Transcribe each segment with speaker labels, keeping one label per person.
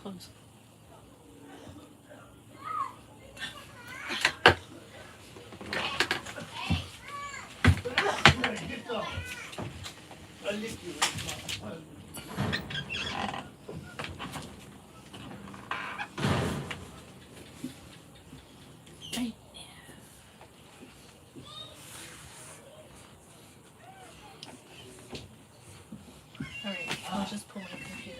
Speaker 1: close. Right. All right, I'll just pull my computer.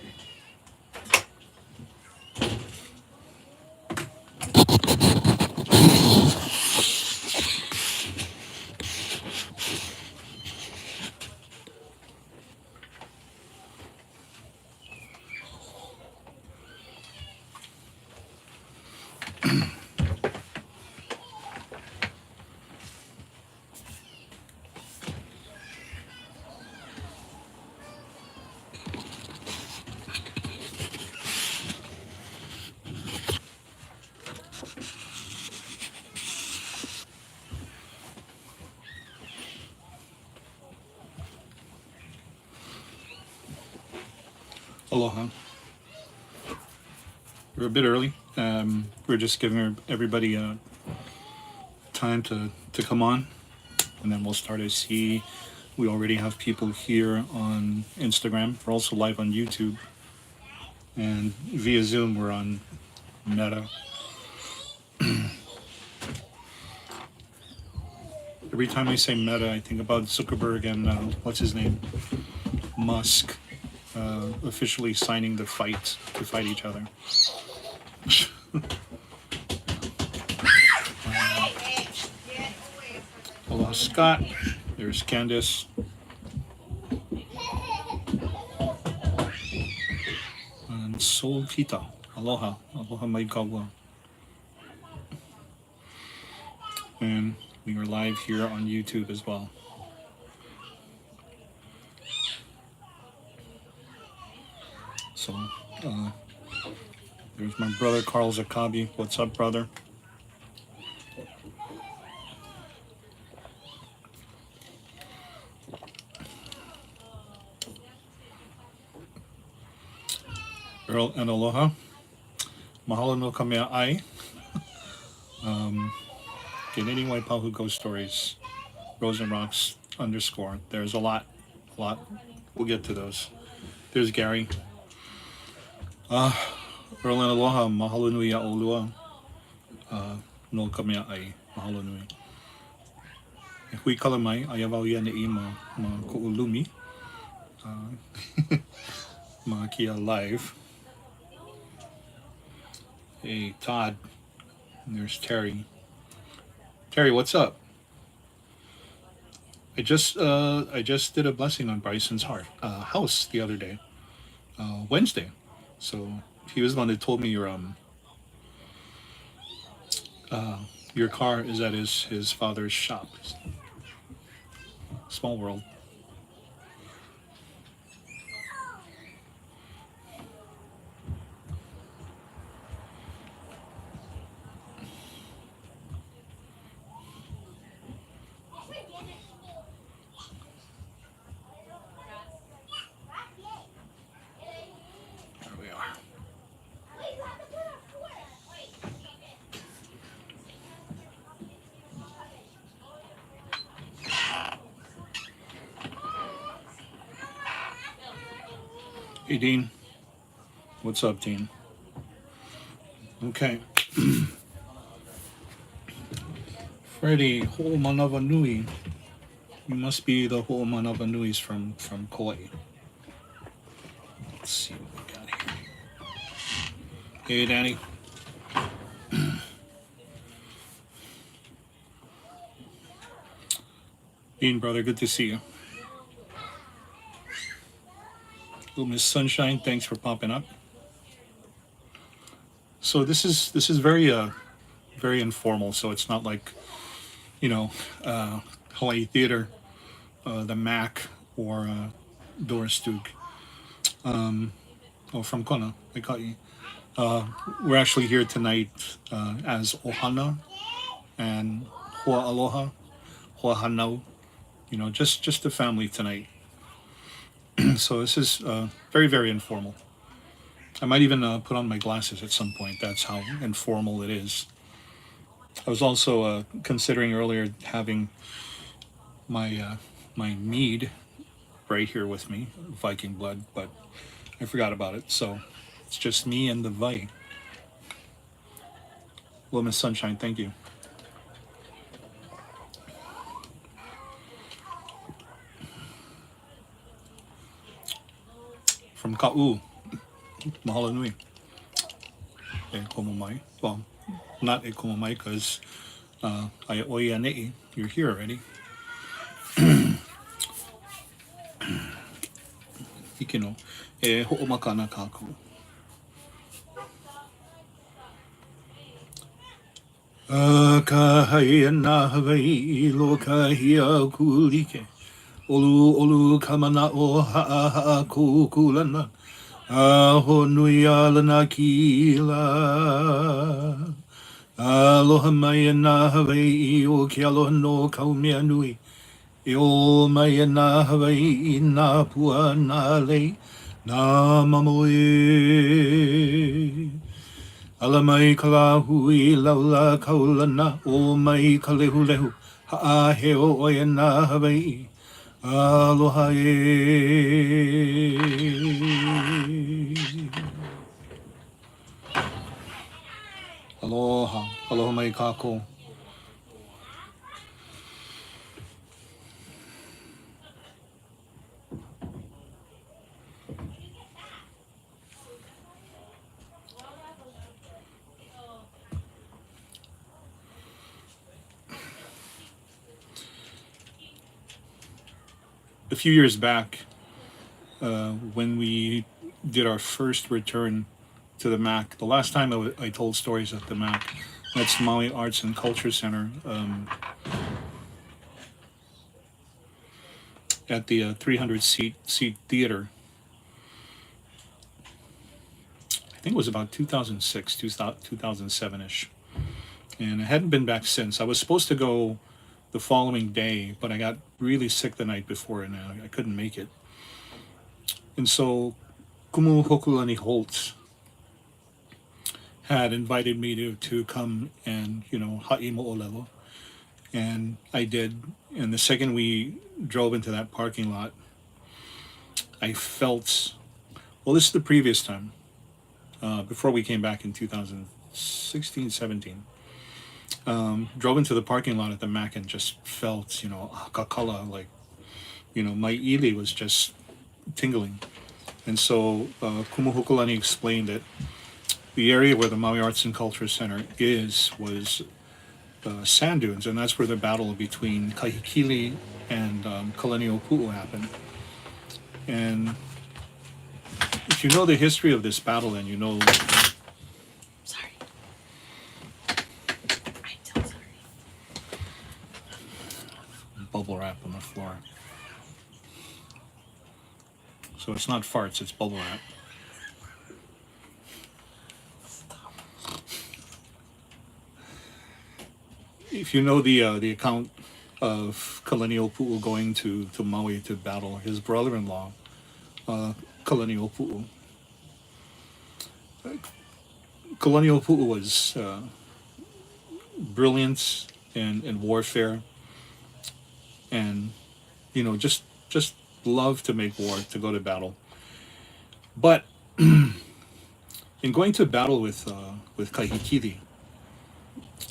Speaker 2: Aloha. We're a bit early. We're just giving everybody time to come on, and then we'll start to see. We already have people here on Instagram. We're also live on YouTube, and via Zoom we're on Meta. Every time I say Meta, I think about Zuckerberg and what's his name, Musk, officially signing the fight to fight each other. Aloha, Scott. There's Candice. And Soul Kita. Aloha. Aloha mai kaua. And we are live here on YouTube as well. So, there's my brother Carl Zakabi. What's up, brother? Earl and aloha. Mahalo no ka mea ai. Geneni Waipahu Ghost Stories. Rose and Rocks _ There's a lot. We'll get to those. There's Gary. Earl and aloha. Mahalo nui a olua. No ka mea ai. Mahalo nui. E hui kala mai. Aia wau ia ne I ma ko'ulumi. Ma kia live. Hey, Todd. And there's Terry. Terry, what's up? I just did a blessing on Bryson's house the other day, Wednesday. So he was the one that told me your car is at his father's shop. Small world. Hey, Dean. What's up, Dean? Okay. Freddie, Ho'omanava Nui. You must be the Ho'omanava Nuis from Kauai. Let's see what we got here. Hey, Danny. Dean, brother, good to see you. Miss Sunshine, thanks for popping up. So this is very very informal. So it's not like, Hawaii Theater, the Mac, or Doris Duke. From Kona, I caught you. We're actually here tonight as Ohana and Hoa Aloha, Hoa Hanau. Just the family tonight. So this is very, very informal. I might even put on my glasses at some point. That's how informal it is. I was also considering earlier having my mead right here with me, Viking blood, but I forgot about it. So it's just me and the Vi. Well, Miss Sunshine, thank you. From Ka'u, mahalo nui. E komo mai. Well, not e komo mai because I oia ne'i. You're here already. Ikino. E ho'omakana kākou. Ka haia nā Hawaii lo ka hia kulike. Olu kamana o ha'a kukulana. Aho nui ala nā kila. Aloha mai nā Hawaii o ke aloha no kaumea nui. E o mai nā Hawaii nā pua nā lei. Nā mamoe. Ala mai ka la hui laula kaulana o mai ka lehu lehu ha'a he o oia nā Hawaii. Aloha e. Aloha. Aloha mai kākou. A few years back, when we did our first return to the MAC, the last time I told stories at the MAC, that's Maui Arts and Culture Center, at the 300 seat theater. I think it was about 2006, 2007-ish. And I hadn't been back since. I was supposed to go the following day, but I got really sick the night before and I couldn't make it. And so Kumu Hokulani Holtz had invited me to come and, ha'i mo'olelo. And I did. And the second we drove into that parking lot, I felt, well, this is the previous time, before we came back in 2016, 17. Drove into the parking lot at the MAC and just felt, kakala, like, my ili was just tingling. And so Kumuhukulani explained that the area where the Maui Arts and Culture Center was sand dunes, and that's where the battle between Kahikili and Kalani'opu'u happened. And if you know the history of this battle, and
Speaker 1: Sorry. I'm so sorry.
Speaker 2: bubble wrap on the floor. So it's not farts, it's bubble wrap. If you know the account of Kalani'opu'u going to Maui to battle his brother-in-law, Kalani'opu'u. Kalani'opu'u was brilliant in warfare, and just loved to make war, to go to battle. But in going to battle with Kahikili,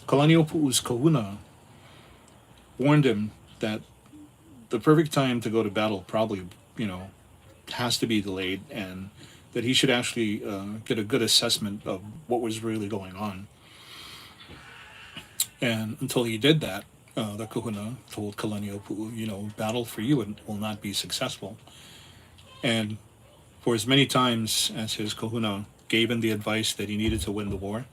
Speaker 2: Kalani'opu'u's kahuna warned him that the perfect time to go to battle probably, has to be delayed, and that he should actually get a good assessment of what was really going on. And until he did that, the kahuna told Kalani'opu'u, battle for you will not be successful. And for as many times as his kahuna gave him the advice that he needed to win the war,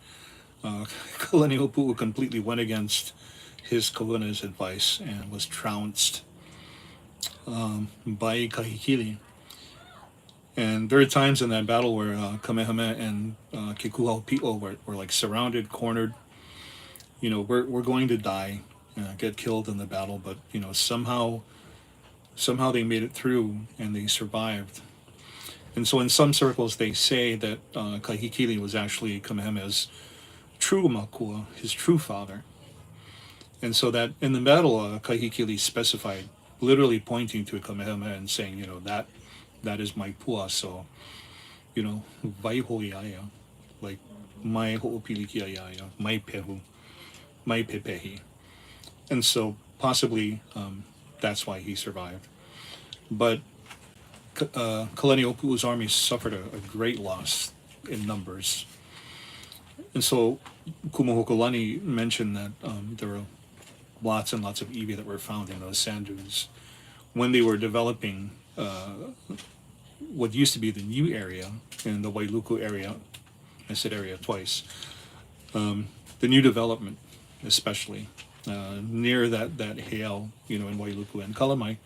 Speaker 2: Kalani'opu'u completely went against his kahuna's advice and was trounced by Kahikili. And there are times in that battle where Kamehameha and Kekuaopi'o were like surrounded, cornered. We're going to die, get killed in the battle, but somehow they made it through and they survived. And so in some circles, they say that Kahikili was actually Kamehameha's true makua, his true father. And so that in the battle, Kahikili specified, literally pointing to Kamehameha and saying, that is my pua. So, vai ho'iaia, like mai ho'opilikiaiaia, mai pehu, mai pepehi. And so possibly that's why he survived. But Kalani'opu'u's army suffered a great loss in numbers. And so Kumahokulani mentioned that there were lots and lots of iwi that were found in those sand dunes when they were developing what used to be the new area in the Wailuku area. I said area twice. The new development, especially near that hail, in Wailuku and Kalamai,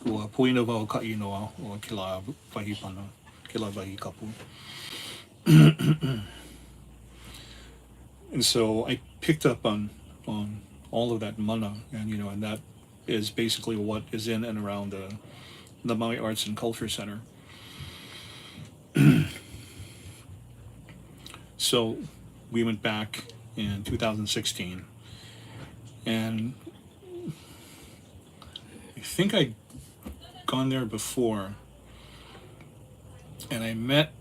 Speaker 2: ua puina wau ka'inoa o kila wahipana, kila wahikapu. And so I picked up on all of that mana, and that is basically what is in and around the Maui Arts and Culture Center. So we went back in 2016, and I think I'd gone there before, and I met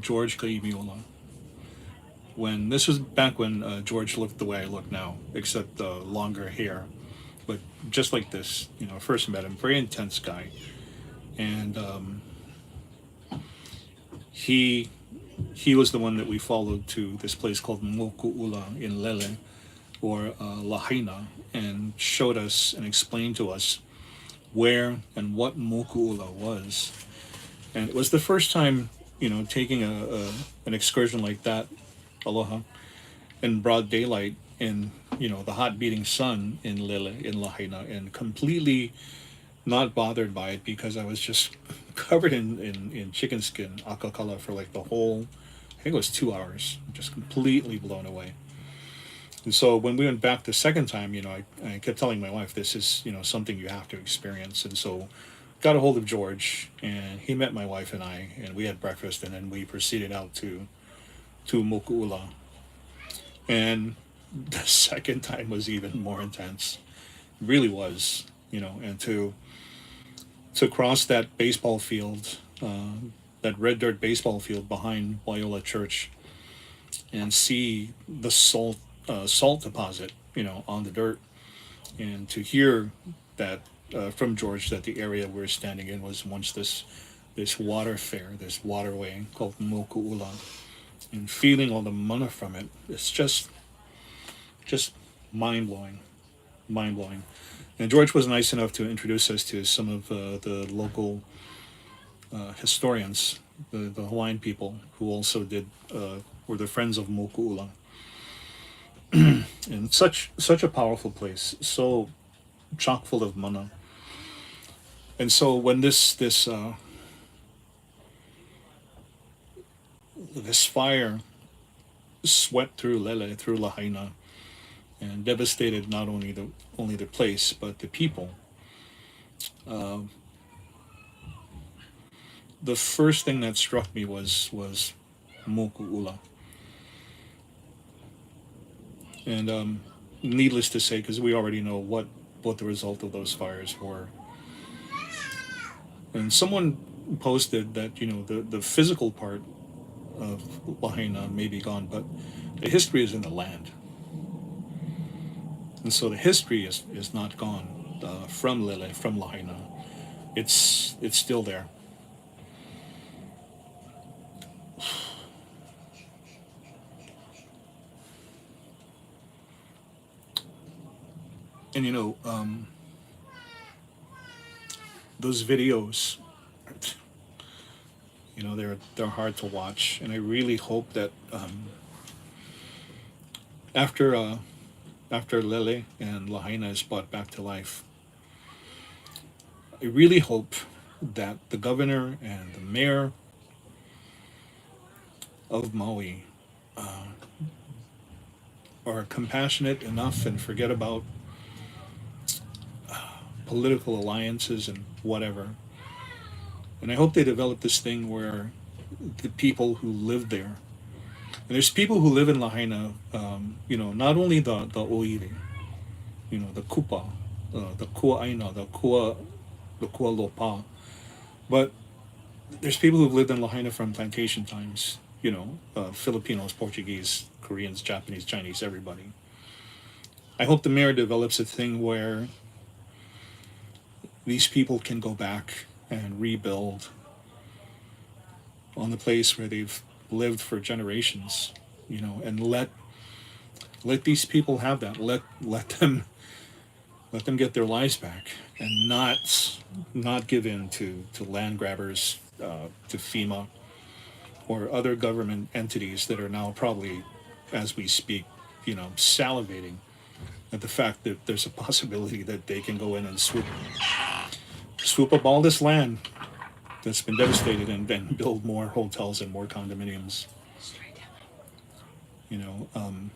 Speaker 2: George Kaimiola. This was back when George looked the way I look now, except longer hair, but just like this. First met him, very intense guy, and he was the one that we followed to this place called Moku'ula in Lele, or Lahaina, and showed us and explained to us where and what Moku'ula was. And it was the first time, taking an excursion like that, aloha, in broad daylight, in the hot beating sun in Lele, in Lahaina, and completely not bothered by it because I was just covered in chicken skin akakala for like the whole, I think it was 2 hours, just completely blown away. And so when we went back the second time, I kept telling my wife, this is, something you have to experience. And so got a hold of George, and he met my wife and I, and we had breakfast, and then we proceeded out to Moku'ula. And the second time was even more intense. It really was, and to cross that baseball field, that red dirt baseball field behind Waiola Church, and see the salt deposit, on the dirt, and to hear that from George that the area we're standing in was once this water fair, this waterway called Moku'ula, and feeling all the mana from it, it's just mind-blowing. And George was nice enough to introduce us to some of the local historians, the Hawaiian people who also were the friends of Moku'ula. And such a powerful place, so chock full of mana. And so when this fire swept through Lele, through Lahaina, and devastated not only the place but the people, the first thing that struck me was Moku'ula. And needless to say, because we already know what the result of those fires were. And someone posted that the physical part of Lahaina may be gone, but the history is in the land. And so the history is not gone from Lele, from Lahaina. It's still there. And those videos, they're hard to watch, and I really hope that after Lele and Lahaina is brought back to life, I really hope that the governor and the mayor of Maui are compassionate enough and forget about political alliances and whatever, And I hope they develop this thing where the people who live there, and there's people who live in Lahaina, not only the Oire, the Kupa, the Kua Aina, the Kua Lopa, but there's people who've lived in Lahaina from plantation times, Filipinos, Portuguese, Koreans, Japanese, Chinese, everybody. I hope the mayor develops a thing where these people can go back and rebuild on the place where they've lived for generations, and let these people have that. Let them get their lives back, and not give in to land grabbers, to FEMA or other government entities that are now probably, as we speak, salivating at the fact that there's a possibility that they can go in and swoop up all this land that's been devastated and then build more hotels and more condominiums.
Speaker 1: Straight down.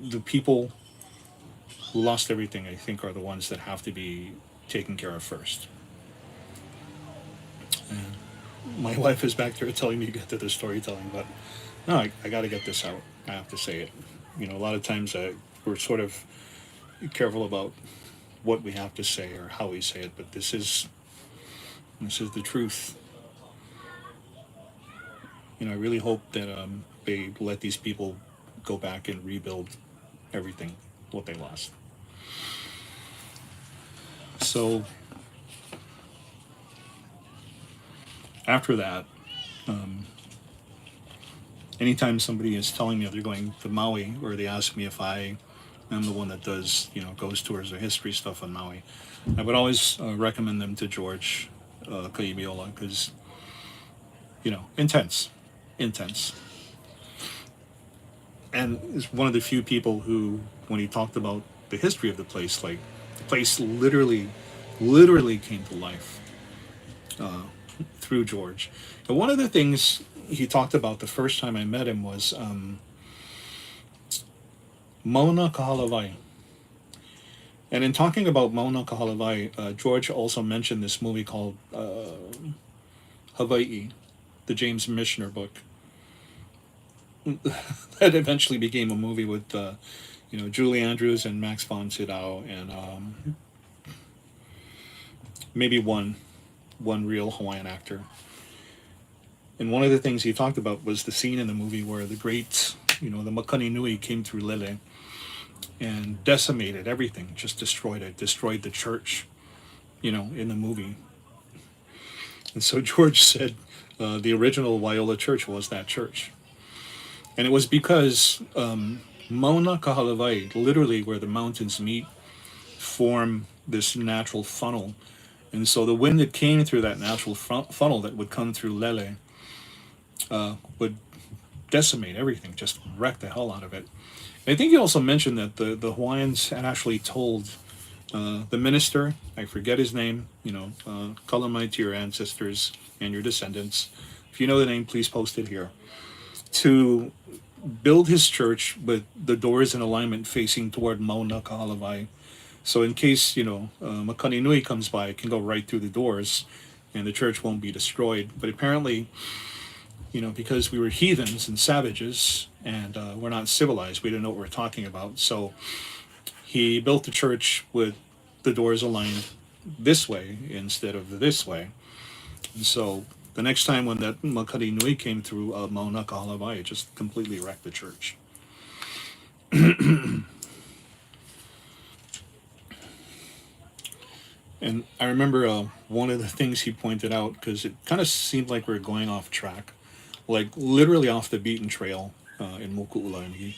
Speaker 2: The people who lost everything, I think, are the ones that have to be taken care of first. And my wife is back there telling me to get to the storytelling, but no, I got to get this out. I have to say it. A lot of times we're sort of careful about what we have to say or how we say it, but this is the truth. I really hope that they let these people go back and rebuild everything what they lost. So after that, anytime somebody is telling me they're going to Maui, or they ask me if I am the one that does, goes tours or history stuff on Maui, I would always recommend them to George Kaimiola, because, intense. And is one of the few people who, when he talked about the history of the place, like, the place literally came to life through George. And one of the things he talked about the first time I met him was Mauna Kahalavai. And in talking about Mauna Kahalavai, George also mentioned this movie called Hawaii, the James Michener book. That eventually became a movie with, Julie Andrews and Max von Sydow, and maybe one real Hawaiian actor. And one of the things he talked about was the scene in the movie where the great, the Makani Nui came through Lele and decimated everything, just destroyed the church, in the movie. And so George said the original Waiоla church was that church. And it was because Mauna Kahalavai, literally where the mountains meet, form this natural funnel. And so the wind that came through that natural funnel that would come through Lele would decimate everything, just wreck the hell out of it. And I think he also mentioned that the Hawaiians had actually told the minister, I forget his name, kalamai to your ancestors and your descendants. If you know the name, please post it here. To build his church with the doors in alignment facing toward Mauna Kahalavai. So in case, Makani Nui comes by, it can go right through the doors and the church won't be destroyed. But apparently, because we were heathens and savages and we're not civilized, we didn't know what we're talking about. So he built the church with the doors aligned this way instead of this way. And so the next time when that Makani Nui came through Mauna Kahalavai, it just completely wrecked the church. And I remember one of the things he pointed out, because it kind of seemed like we were going off track, like literally off the beaten trail in Moku'ula, and he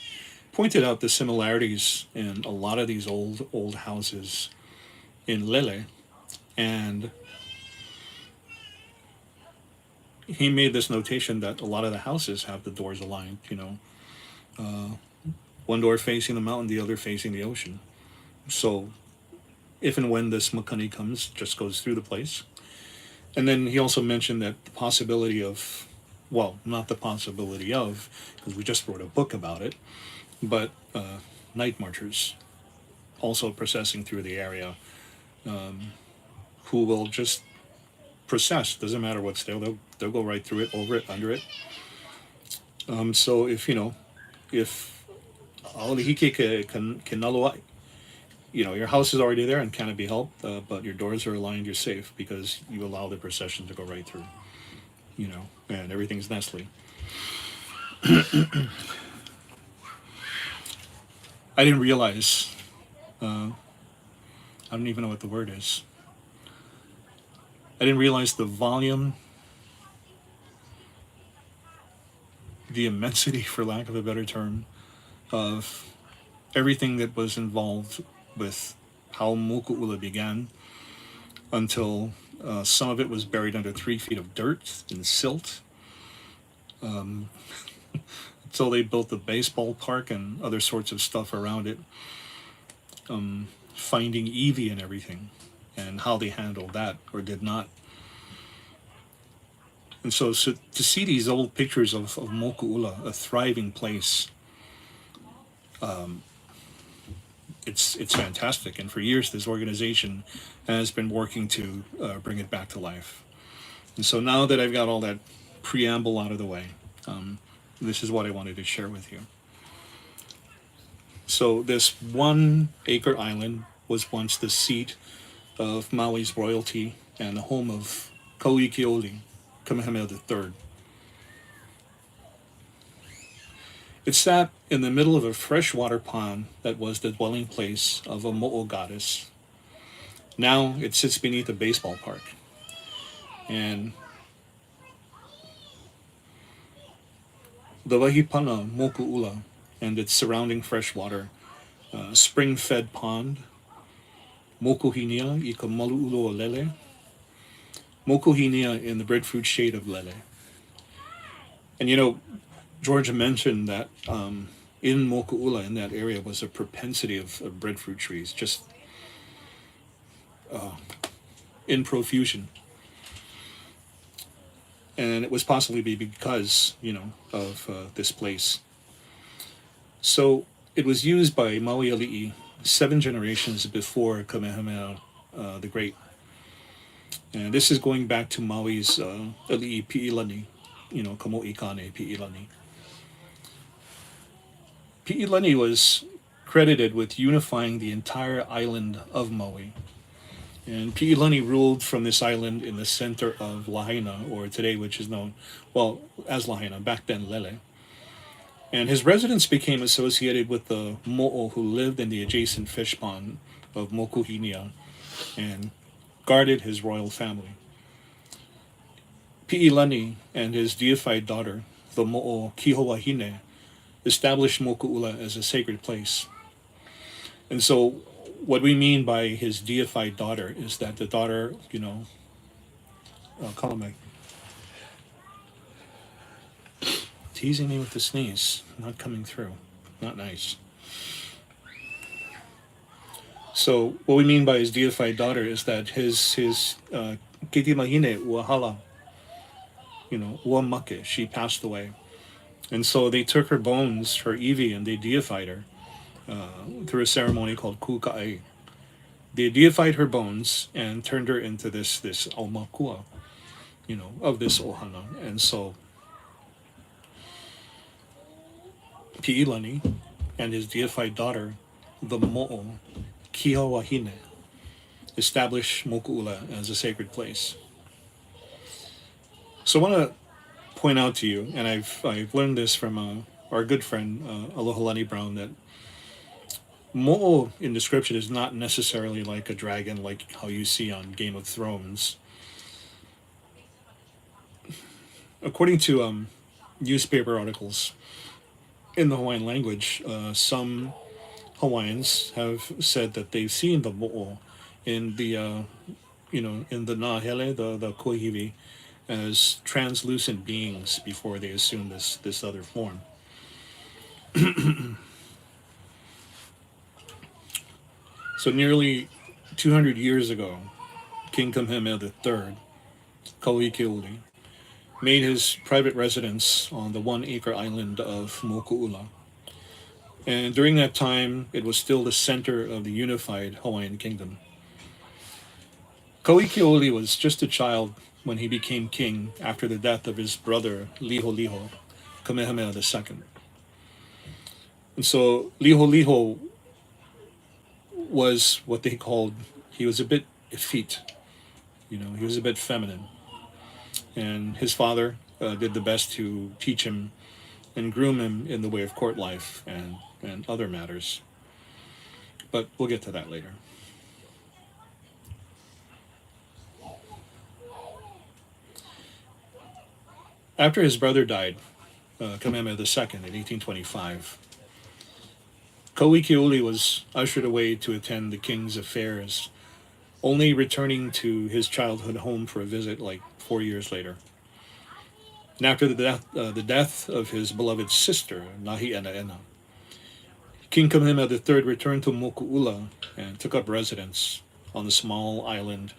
Speaker 2: pointed out the similarities in a lot of these old houses in Lele, and he made this notation that a lot of the houses have the doors aligned, one door facing the mountain, the other facing the ocean. So if and when this Makani comes, just goes through the place. And then he also mentioned that the possibility of, well, not the possibility of, because we just wrote a book about it, but night marchers also processing through the area, who will just processed. Doesn't matter what's there. They'll go right through it, over it, under it. So if if Aolihike can nalua, your house is already there and cannot be helped, but your doors are aligned, you're safe because you allow the procession to go right through. And everything's Nestle. I didn't realize. I don't even know what the word is. I didn't realize the volume, the immensity, for lack of a better term, of everything that was involved with how Moku'ula began until some of it was buried under 3 feet of dirt and silt. Until they built the baseball park and other sorts of stuff around it. Finding Evie and everything, and how they handled that or did not. And so to see these old pictures of Moku'ula, a thriving place, it's fantastic. And for years, this organization has been working to bring it back to life. And so now that I've got all that preamble out of the way, this is what I wanted to share with you. So this 1 acre island was once the seat of Maui's royalty and the home of Kauikeoli, Kamehameha III. It sat in the middle of a freshwater pond that was the dwelling place of a mo'o goddess. Now it sits beneath a baseball park. And the Wahipana Moku'ula and its surrounding freshwater, spring-fed pond, Mokuhinia I ka malu'ulu o lele, Mokuhinia in the breadfruit shade of lele. And Georgia mentioned that in Moku'ula, in that area, was a propensity of breadfruit trees, just in profusion. And it was possibly because, of this place. So it was used by Maui Ali'i 7 generations before Kamehameha the Great. And this is going back to Maui's Ali'i Pi'ilani, Kamo'i Kane Pi'ilani. Pi'ilani was credited with unifying the entire island of Maui. And Pi'ilani ruled from this island in the center of Lahaina, or today which is known, as Lahaina, back then Lele. And his residence became associated with the mo'o who lived in the adjacent fish pond of Mokuhinia and guarded his royal family. Pi'ilani and his deified daughter, the mo'o Kiho'ahine, established Moku'ula as a sacred place. And so what we mean by his deified daughter is that the daughter, Kalame, teasing me with the sneeze, not coming through, not nice. So what we mean by his deified daughter is that his Kitimahine Uahala, Uamake, she passed away. And so they took her bones, her iwi, and they deified her through a ceremony called Kuka'ai. They deified her bones and turned her into this aumakua, of this ohana. And so Pi'ilani and his deified daughter, the mo'o Kiho'ahine, established Moku'ula as a sacred place. So I want to point out to you, and I've learned this from our good friend Alohalani Brown, that mo'o in description is not necessarily like a dragon like how you see on Game of Thrones. According to newspaper articles in the Hawaiian language, some Hawaiians have said that they've seen the mo'o in the in the nahele, the kohivi, as translucent beings before they assume this other form. So nearly 200 years ago, King Kamehameha III, Kauikeoli, made his private residence on the 1 acre island of Moku'ula. And during that time, it was still the center of the unified Hawaiian kingdom. Kauikeoli was just a child when he became king after the death of his brother Liho Kamehameha II. And so Liho was what they called, he was a bit effete, he was a bit feminine. And his father did the best to teach him and groom him in the way of court life and other matters. But we'll get to that later. After his brother died, Kamehameha II, in 1825, Ko'ikioli was ushered away to attend the king's affairs, only returning to his childhood home for a visit like 4 years later. And after the death of his beloved sister, Nahi'ena'ena, King Kamehameha III returned to Moku'ula and took up residence on the small island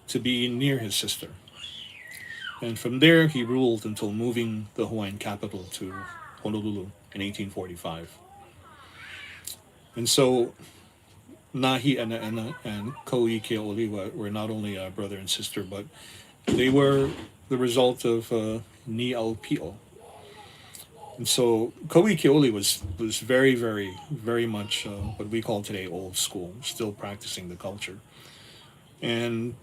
Speaker 2: to be near his sister. And from there, he ruled until moving the Hawaiian capital to Honolulu in 1845. And so, Nahi'ena'ena and Ko'ikioli were not only a brother and sister, but they were the result of Ni'aupio. And so Ko'ikioli was very, very, very much what we call today old school, still practicing the culture. And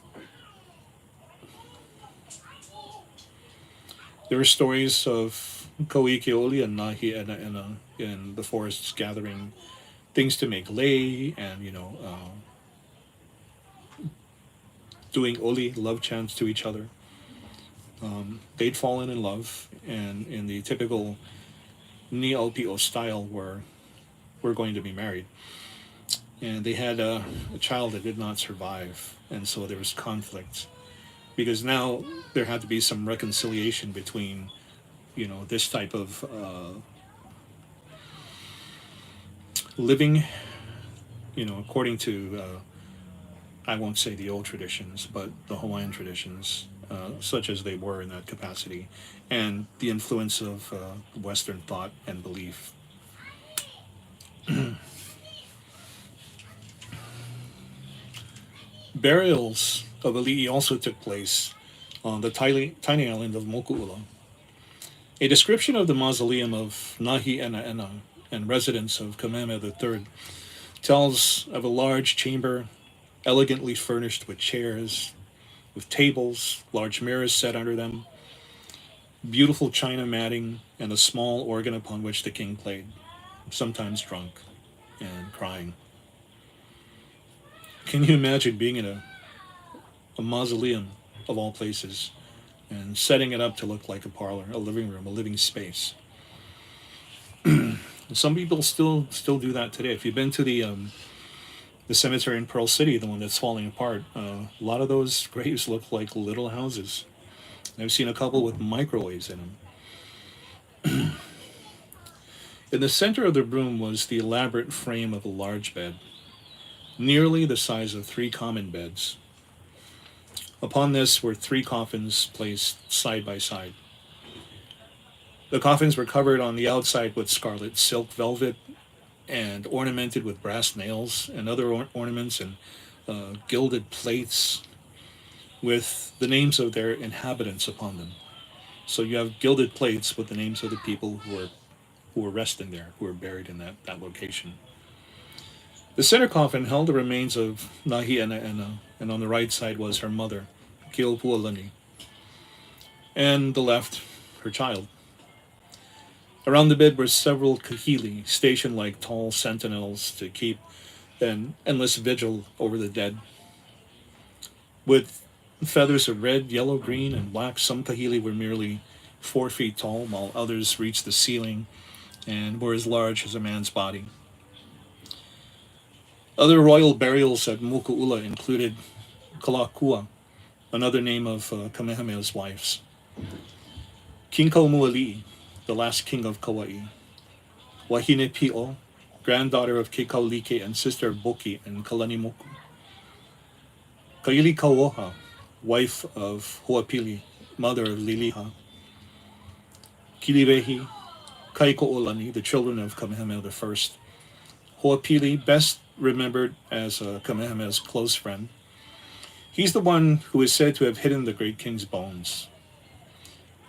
Speaker 2: there were stories of Ko'ikioli and Nahi'ena'ena in the forests gathering things to make lei and, doing oli, love chants to each other. They'd fallen in love, and in the typical Ni'aupio style were going to be married. And they had a child that did not survive, and so there was conflict. Because now there had to be some reconciliation between, this type of living, according to, I won't say the old traditions, but the Hawaiian traditions, such as they were in that capacity, and the influence of Western thought and belief. Burials of ali'i also took place on the tiny island of Moku'ula. A description of the mausoleum of Nahi'ena'ena and residence of Kamehameha III tells of a large chamber elegantly furnished with chairs, with tables, large mirrors set under them, beautiful china matting, and a small organ upon which the king played, sometimes drunk and crying. Can you imagine being in a mausoleum of all places and setting it up to look like a parlor, a living room, a living space? Some people still do that today. If you've been to the cemetery in Pearl City, the one that's falling apart, a lot of those graves look like little houses. I've seen a couple with microwaves in them. In the center of the room was the elaborate frame of a large bed, nearly the size of 3 common beds. Upon this were 3 coffins placed side by side. The coffins were covered on the outside with scarlet silk velvet and ornamented with brass nails and other ornaments and gilded plates with the names of their inhabitants upon them. So you have gilded plates with the names of the people who were resting there, who were buried in that location. The center coffin held the remains of Nahi'ena'ena, and on the right side was her mother, Keopuolani, and the left, her child. Around the bed were several kahili, stationed like tall sentinels to keep an endless vigil over the dead. With feathers of red, yellow, green, and black, some kahili were merely 4 feet tall, while others reached the ceiling and were as large as a man's body. Other royal burials at Moku'ula included Kalakua, another name of Kamehameha's wives, King Kaumuali'i, the last king of Kauai, Wahine Pi'o, granddaughter of Kekaulike and sister of Boki and Kalanimoku, Kaili Kauoha, wife of Hoapili, mother of Liliha, Kiliwehi, Kaiko'olani, the children of Kamehameha I, Hoapili, best remembered as Kamehameha's close friend, He's the one who is said to have hidden the great king's bones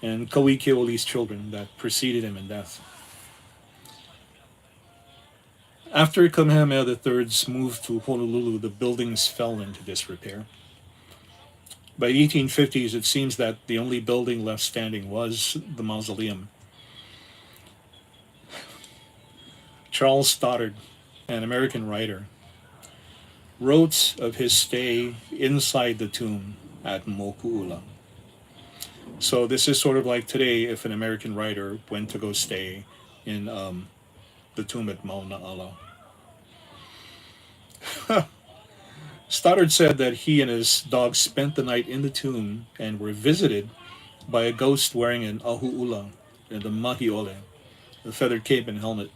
Speaker 2: and Kauikeoli's children that preceded him in death. After Kamehameha III's move to Honolulu, the buildings fell into disrepair. By the 1850s, it seems that the only building left standing was the mausoleum. Charles Stoddard, an American writer, wrote of his stay inside the tomb at Moku'ula. So this is sort of like today if an American writer went to go stay in the tomb at Mauna Ala. Stoddard said that he and his dog spent the night in the tomb and were visited by a ghost wearing an ahu'ula and a mahiole, a feathered cape and helmet.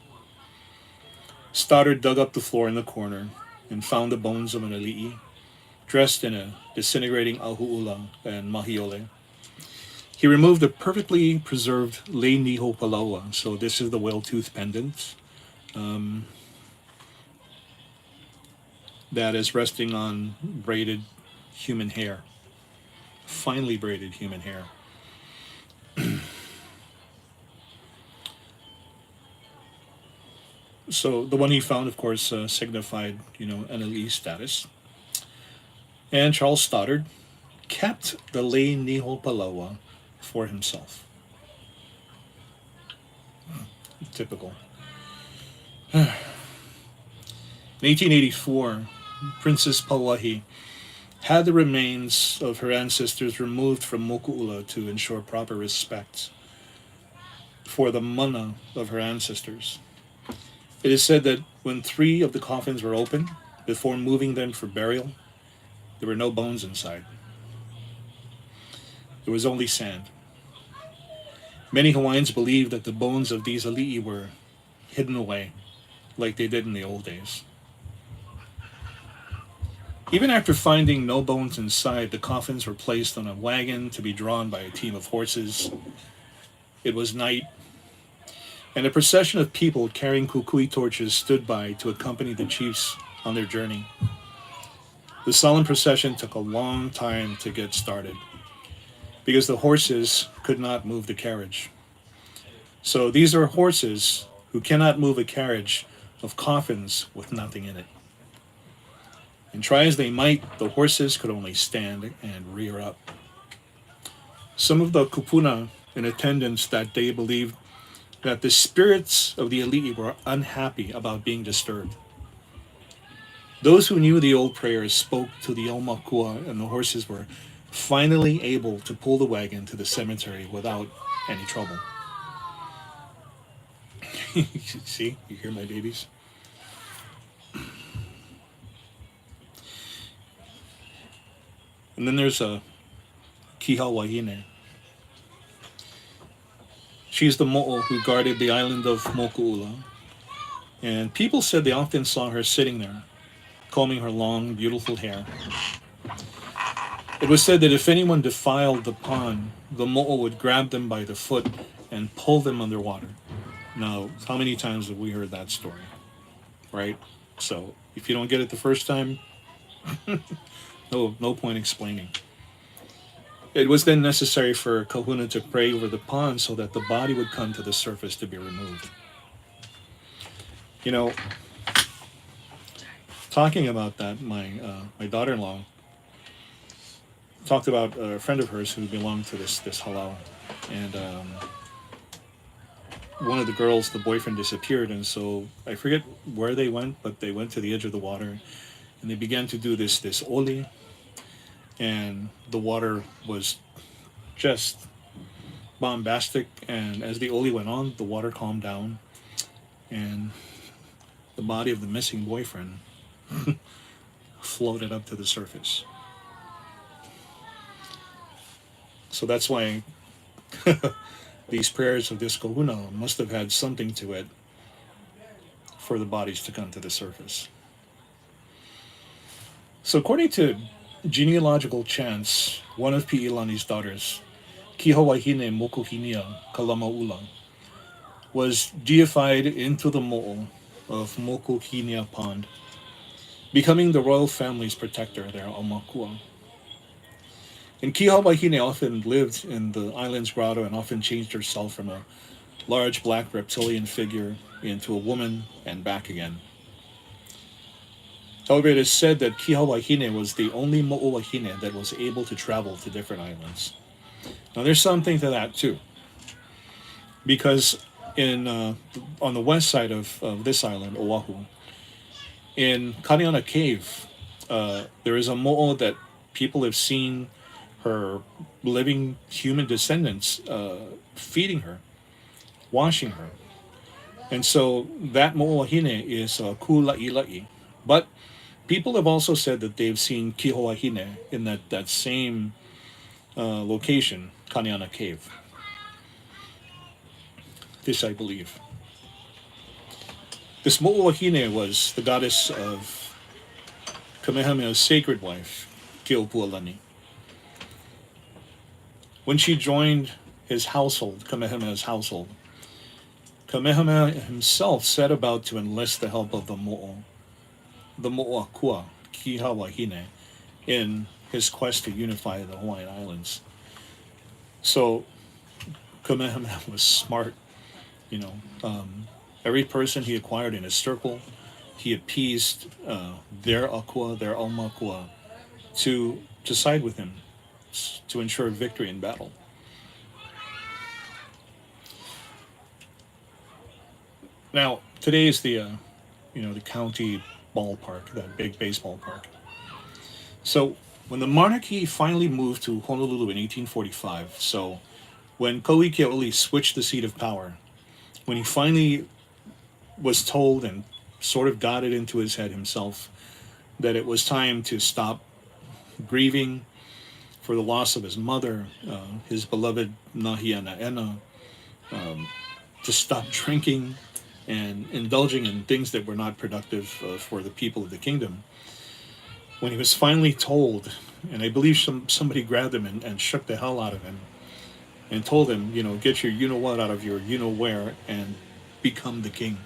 Speaker 2: Stoddard dug up the floor in the corner and found the bones of an ali'i, dressed in a disintegrating ahu'ula and mahiole. He removed a perfectly preserved lei niho palaua, so this is the whale tooth pendant, that is resting on braided human hair, finely braided human hair. So the one he found, of course, signified, an elite status. And Charles Stoddard kept the lei niho palaua for himself. Typical. In 1884, Princess Pauahi had the remains of her ancestors removed from Moku'ula to ensure proper respect for the mana of her ancestors. It is said that when 3 of the coffins were opened, before moving them for burial, there were no bones inside. There was only sand. Many Hawaiians believe that the bones of these ali'i were hidden away, like they did in the old days. Even after finding no bones inside, the coffins were placed on a wagon to be drawn by a team of horses. It was night, and a procession of people carrying kukui torches stood by to accompany the chiefs on their journey. The solemn procession took a long time to get started because the horses could not move the carriage. So these are horses who cannot move a carriage of coffins with nothing in it. And try as they might, the horses could only stand and rear up. Some of the kupuna in attendance that day believed that the spirits of the ali'i were unhappy about being disturbed. Those who knew the old prayers spoke to the aumakua, and the horses were finally able to pull the wagon to the cemetery without any trouble. See, you hear my babies? And then there's a Kiha Wahine. She's the mo'o who guarded the island of Moku'ula. And people said they often saw her sitting there, combing her long, beautiful hair. It was said that if anyone defiled the pond, the mo'o would grab them by the foot and pull them underwater. Now, how many times have we heard that story? Right? So, if you don't get it the first time, no point explaining. It was then necessary for Kahuna to pray over the pond so that the body would come to the surface to be removed. Talking about that, my daughter-in-law talked about a friend of hers who belonged to this halau, and one of the girls, the boyfriend, disappeared, and so I forget where they went, but they went to the edge of the water, and they began to do this oli, and the water was just bombastic, and as the oli went on, the water calmed down, and the body of the missing boyfriend floated up to the surface. So that's why these prayers of this kahuna must have had something to it for the bodies to come to the surface. So according to genealogical chants, one of Pi'ilani's daughters, Kihawahine Mokuhinia Kalamaula, was deified into the mo'o of Mokuhinia Pond, becoming the royal family's protector there, Aumakua. And Kihawaihine often lived in the island's grotto and often changed herself from a large black reptilian figure into a woman and back again. However, it is said that Kihawaihine was the only Mo'uahine that was able to travel to different islands. Now, there's something to that too, because in on the west side of this island, Oahu, in Kaniana Cave, there is a mo'o that people have seen her living human descendants feeding her, washing her. And so that mo'ohine is kula'ila'i. But people have also said that they've seen kihoahine in that same location, Kaniana Cave. This I believe. This mo'ohine was the goddess of Kamehameha's sacred wife, Keopualani. When she joined his household, Kamehameha's household, Kamehameha himself set about to enlist the help of the Mo'akua, Kihawaihine, in his quest to unify the Hawaiian Islands. So Kamehameha was smart, you know. Every person he acquired in his circle, he appeased their akua, their aumakua, to side with him, to ensure victory in battle. Now, today is the county ballpark, that big baseball park. So when the monarchy finally moved to Honolulu in 1845, so when Ko'ike'oli switched the seat of power, when he finally was told and sort of got it into his head himself that it was time to stop grieving for the loss of his mother, his beloved Nahia Na'ena, to stop drinking and indulging in things that were not productive for the people of the kingdom. When he was finally told, and I believe somebody grabbed him and shook the hell out of him and told him, get your you-know-what out of your you-know-where and become the king.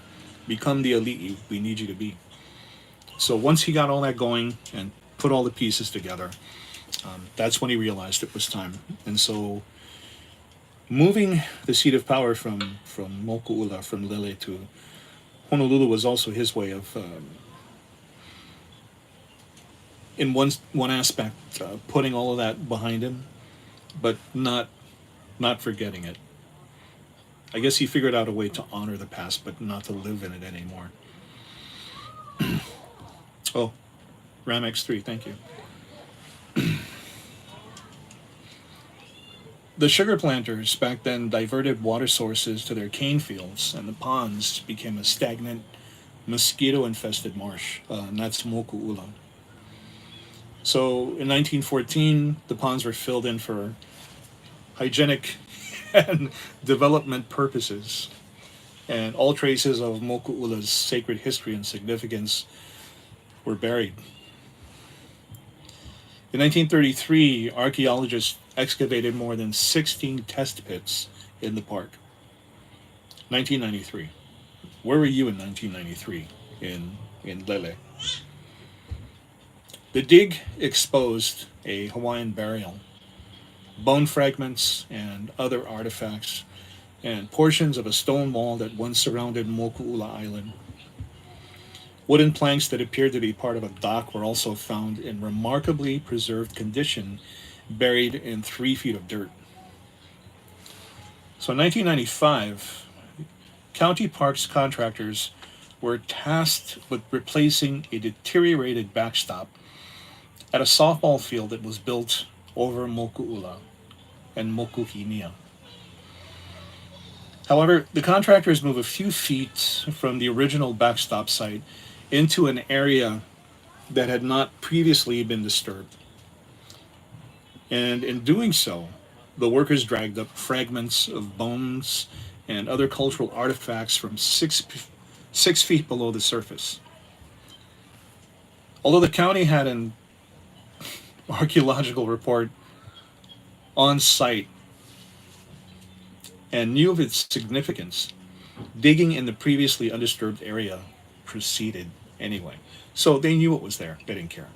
Speaker 2: Become the elite we need you to be. So once he got all that going and put all the pieces together, that's when he realized it was time. And so moving the seat of power from Moku'ula, from Lele to Honolulu was also his way of, in one aspect, putting all of that behind him, but not forgetting it. I guess he figured out a way to honor the past, but not to live in it anymore. Oh, Ram X3, thank you. The sugar planters back then diverted water sources to their cane fields, and the ponds became a stagnant, mosquito-infested marsh, and that's Moku'ula. So in 1914, the ponds were filled in for hygienic and development purposes, and all traces of Moku'ula's sacred history and significance were buried. In 1933, archaeologists excavated more than 16 test pits in the park. 1993. Where were you in 1993 in Lele? The dig exposed a Hawaiian burial, bone fragments and other artifacts, and portions of a stone wall that once surrounded Moku'ula Island. Wooden planks that appeared to be part of a dock were also found in remarkably preserved condition, buried in 3 feet of dirt. So in 1995, county parks contractors were tasked with replacing a deteriorated backstop at a softball field that was built over Moku'ula and Mokuhinia. However, the contractors moved a few feet from the original backstop site into an area that had not previously been disturbed. And in doing so, the workers dragged up fragments of bones and other cultural artifacts from 6 feet below the surface. Although the county had an archaeological report on site and knew of its significance, digging in the previously undisturbed area proceeded anyway. So they knew it was there, they didn't care.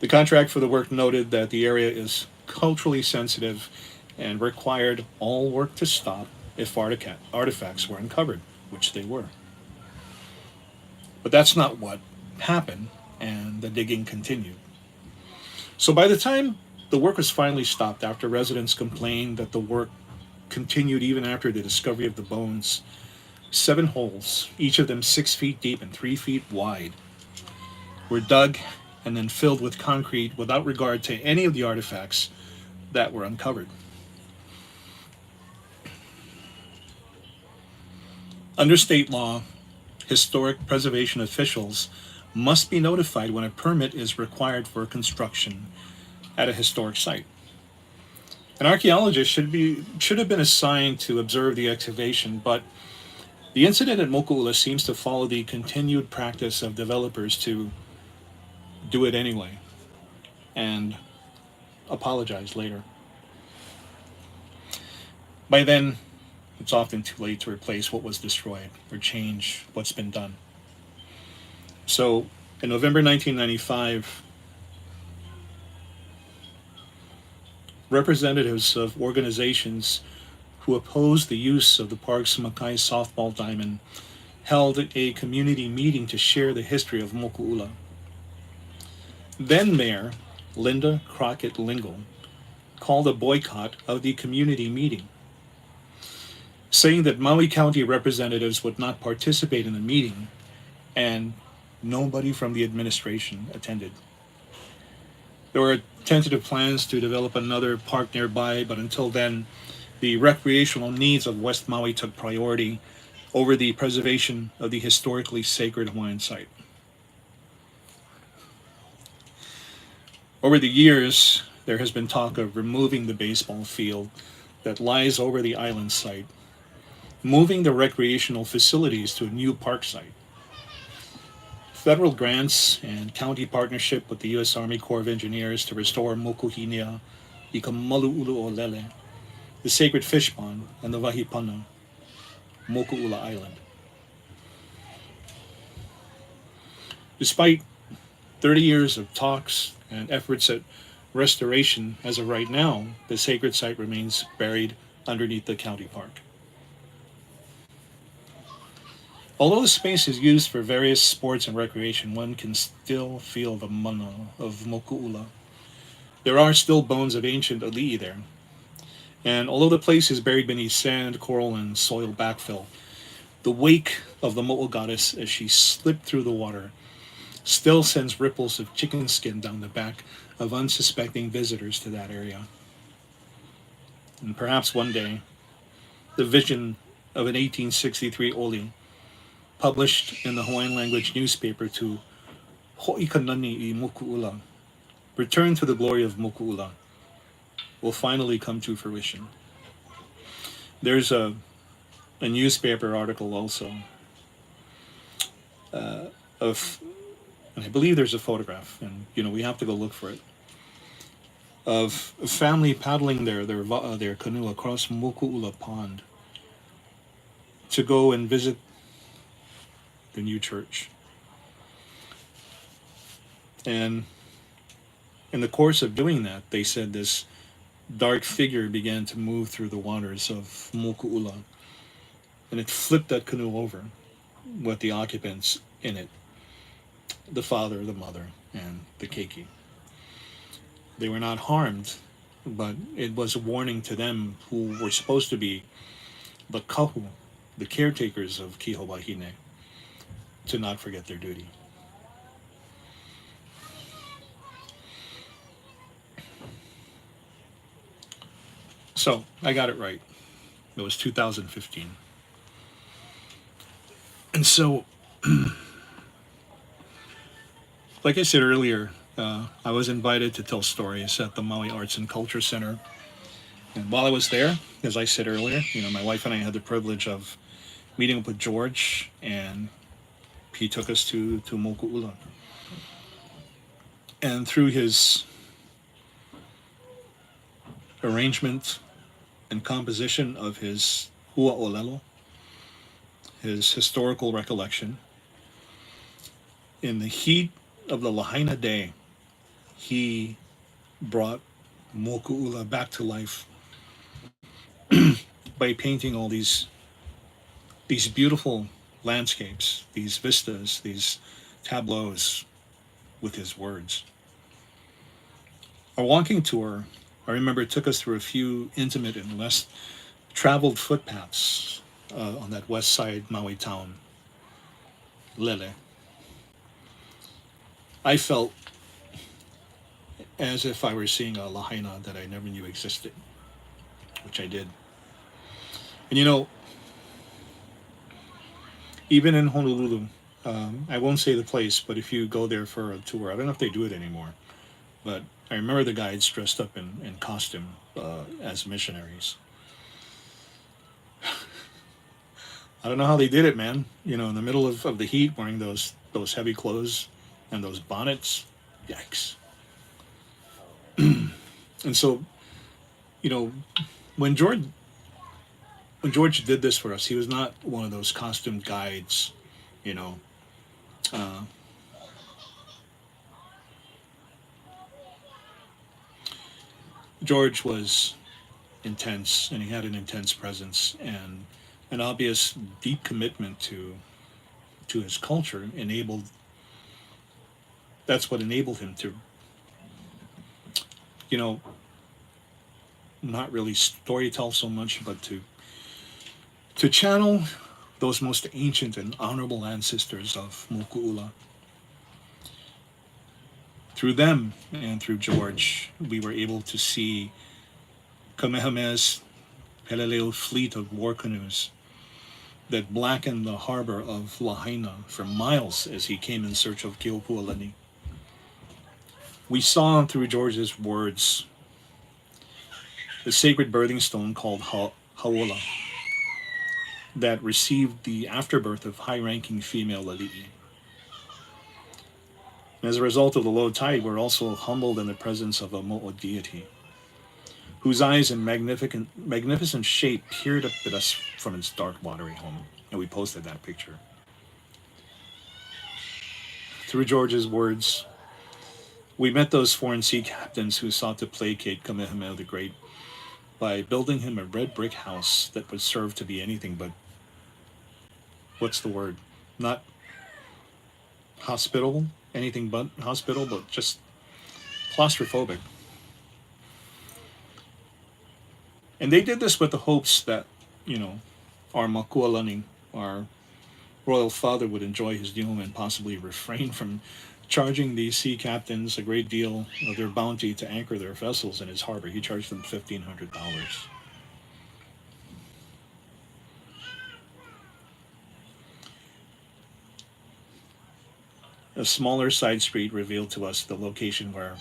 Speaker 2: The contract for the work noted that the area is culturally sensitive and required all work to stop if artifacts were uncovered, which they were. But that's not what happened, and the digging continued. So by the time the work was finally stopped, after residents complained that the work continued even after the discovery of the bones, 7 holes, each of them 6 feet deep and 3 feet wide, were dug and then filled with concrete without regard to any of the artifacts that were uncovered. Under state law, historic preservation officials must be notified when a permit is required for construction at a historic site. An archaeologist should have been assigned to observe the excavation, but the incident at Moku'ula seems to follow the continued practice of developers to do it anyway and apologize later. By then, it's often too late to replace what was destroyed or change what's been done. So, in November 1995, representatives of organizations who opposed the use of the park's Makai softball diamond held a community meeting to share the history of Moku'ula. Then Mayor Linda Crockett Lingle called a boycott of the community meeting, saying that Maui County representatives would not participate in the meeting and nobody from the administration attended. There were tentative plans to develop another park nearby, but until then, the recreational needs of West Maui took priority over the preservation of the historically sacred Hawaiian site. Over the years, there has been talk of removing the baseball field that lies over the island site, moving the recreational facilities to a new park site. Federal grants and county partnership with the U.S. Army Corps of Engineers to restore Moku'ula, Ikamalulu'olele, the sacred fish pond, and the Wahipana, Moku'ula Island. Despite 30 years of talks and efforts at restoration, as of right now, the sacred site remains buried underneath the county park. Although the space is used for various sports and recreation, one can still feel the mana of Moku'ula. There are still bones of ancient ali'i there. And although the place is buried beneath sand, coral, and soil backfill, the wake of the Mo'o goddess as she slipped through the water still sends ripples of chicken skin down the back of unsuspecting visitors to that area. And perhaps one day, the vision of an 1863 oli published in the Hawaiian language newspaper to Ho'ikanani I Moku'ula, Return to the Glory of Moku'ula, will finally come to fruition. There's a newspaper article also of, and I believe there's a photograph, and we have to go look for it, of a family paddling their canoe across Moku'ula Pond to go and visit the new church. And in the course of doing that, they said this dark figure began to move through the waters of Moku'ula, and it flipped that canoe over with the occupants in it, the father, the mother, and the keiki. They were not harmed, but it was a warning to them who were supposed to be the kahu, the caretakers of Kiho Wahine, to not forget their duty. So, I got it right. It was 2015. And so, like I said earlier, I was invited to tell stories at the Maui Arts and Culture Center. And while I was there, as I said earlier, my wife and I had the privilege of meeting up with George, and he took us to Moku'ula. And through his arrangement and composition of his hua olelo, his historical recollection, in the heat of the Lahaina day, he brought Moku'ula back to life by painting all these beautiful landscapes, these vistas, these tableaus with his words. Our walking tour, I remember, took us through a few intimate and less traveled footpaths on that west side Maui town, Lele. I felt as if I were seeing a Lahaina that I never knew existed, which I did. And even in Honolulu, I won't say the place, but if you go there for a tour, I don't know if they do it anymore, but I remember the guides dressed up in costume as missionaries. I don't know how they did it, man. In the middle of the heat, wearing those heavy clothes and those bonnets. Yikes. And so, you know, when George did this for us, he was not one of those costume guides, you know. Uh, George was intense, and he had an intense presence and an obvious deep commitment to his culture. Enabled That's what enabled him to, you know, not really storytell so much, but to channel those most ancient and honorable ancestors of Moku'ula. Through them and through George, we were able to see Kamehameha's Peleleo fleet of war canoes that blackened the harbor of Lahaina for miles as he came in search of Keopuolani. We saw through George's words the sacred birthing stone called Hauola that received the afterbirth of high-ranking female Lali'i. As a result of the low tide, we're also humbled in the presence of a mo'o deity, whose eyes in magnificent shape peered up at us from its dark, watery home. And we posted that picture. Through George's words, we met those foreign sea captains who sought to placate Kamehameha the Great by building him a red brick house that would serve to be anything but, what's the word? Not hospitable, anything but hospitable, but just claustrophobic. And they did this with the hopes that, you know, our Makualani, our royal father, would enjoy his new home and possibly refrain from charging these sea captains a great deal of their bounty to anchor their vessels in his harbor. He charged them $1,500. A smaller side street revealed to us the location where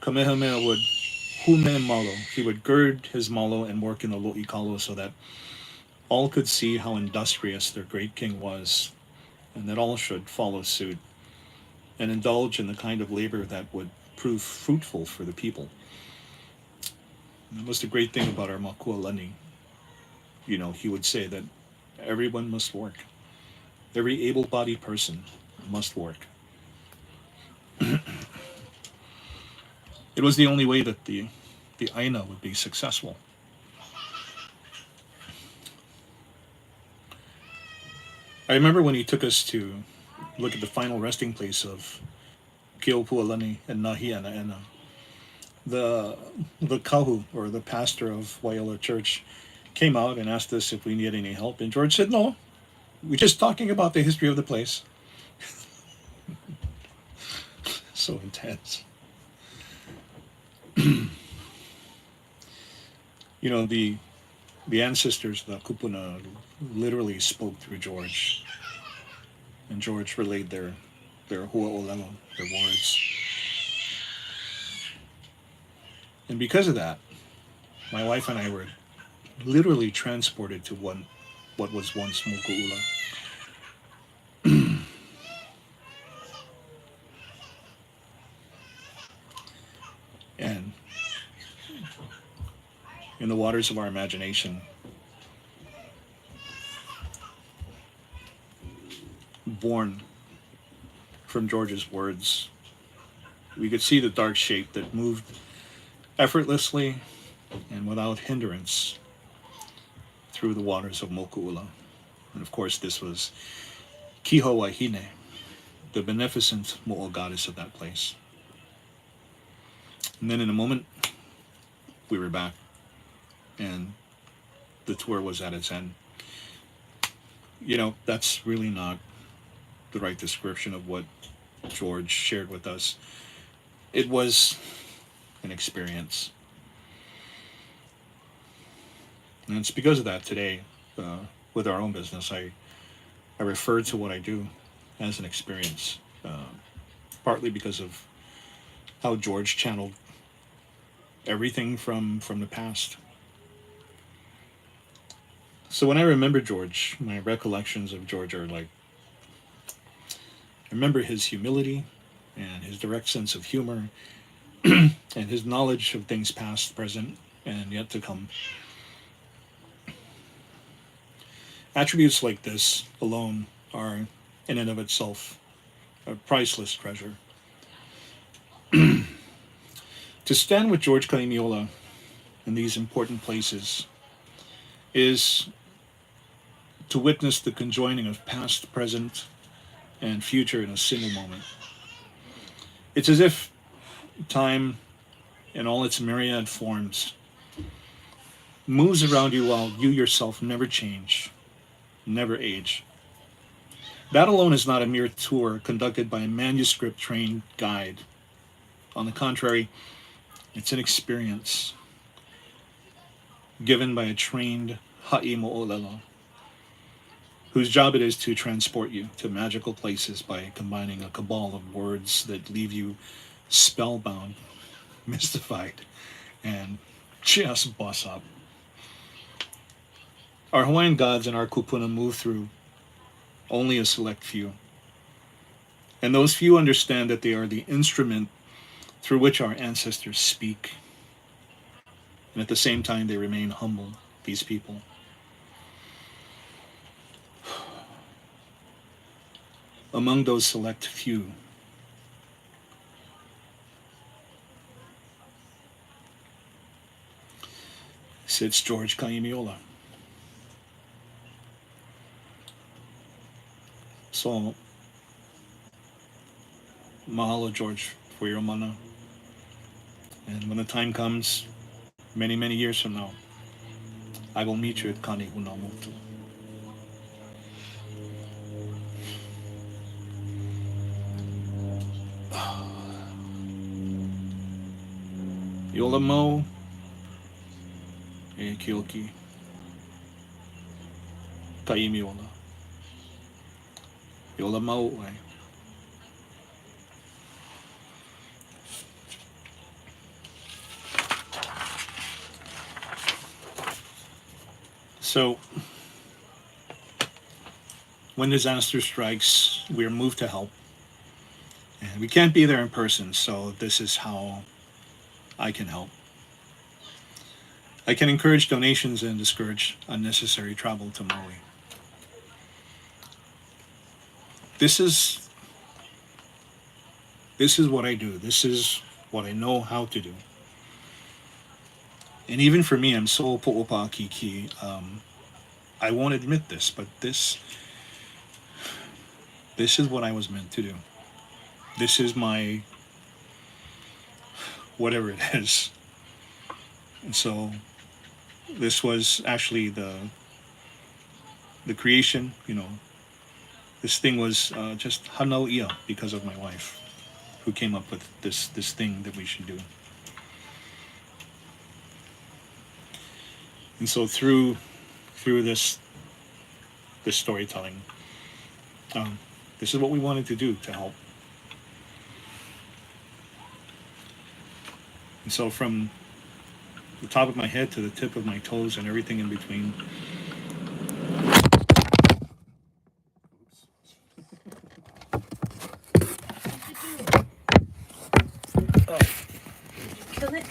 Speaker 2: Kamehameha would hume malo. He would gird his malo and work in the lo'ikalo so that all could see how industrious their great king was, and that all should follow suit and indulge in the kind of labor that would prove fruitful for the people. And that was the great thing about our Makualani. He would say that everyone must work. Every able-bodied person must work. It was the only way that the Aina would be successful. I remember when he took us to look at the final resting place of Keopuolani and Nahianaena. The kahu, or the pastor of Waiala Church, came out and asked us if we needed any help, and George said, "No, we're just talking about the history of the place." So intense. The ancestors, the kupuna, literally spoke through George, and George relayed their hua'olelo, their words. And because of that, my wife and I were literally transported to what was once Moku'ula. And in the waters of our imagination, born from George's words, we could see the dark shape that moved effortlessly and without hindrance through the waters of Moku'ula. And of course, this was Kiho Wahine, the beneficent Mo'o goddess of that place. And then in a moment, we were back, and the tour was at its end. You know, that's really not the right description of what George shared with us. It was an experience. And it's because of that today, with our own business, I refer to what I do as an experience, partly because of how George channeled everything from the past. So when I remember George, my recollections of George are like, I remember his humility and his direct sense of humor and his knowledge of things past, present, and yet to come. Attributes like this alone are, in and of itself, a priceless treasure. To stand with George Kaimiola in these important places is to witness the conjoining of past, present, and future in a single moment. It's as if time, in all its myriad forms, moves around you while you yourself never change, never age. That alone is not a mere tour conducted by a manuscript-trained guide. On the contrary, it's an experience given by a trained ha'i mo'olelo, whose job it is to transport you to magical places by combining a cabal of words that leave you spellbound, mystified, and just boss up. Our Hawaiian gods and our kupuna move through only a select few. And those few understand that they are the instrument through which our ancestors speak. And at the same time, they remain humble, these people. Among those select few, sits George Kaimiola. So, mahalo, George, for your mana. And when the time comes, many, many years from now, I will meet you at Kani Unamutu. Yola Mo e Kioki Kaimiola. Yola Mo e. So, when disaster strikes, we are moved to help. And we can't be there in person, so this is how I can help. I can encourage donations and discourage unnecessary travel to Maui. This is what I do. This is what I know how to do. And even for me, I'm so po'opa'akiki. I won't admit this, but this is what I was meant to do. This is my whatever it is. And so this was actually the creation, you know. This thing was just hanau'ia because of my wife, who came up with this thing that we should do. And so through this storytelling, this is what we wanted to do to help. And so from the top of my head to the tip of my toes and everything in between,
Speaker 1: Kill it.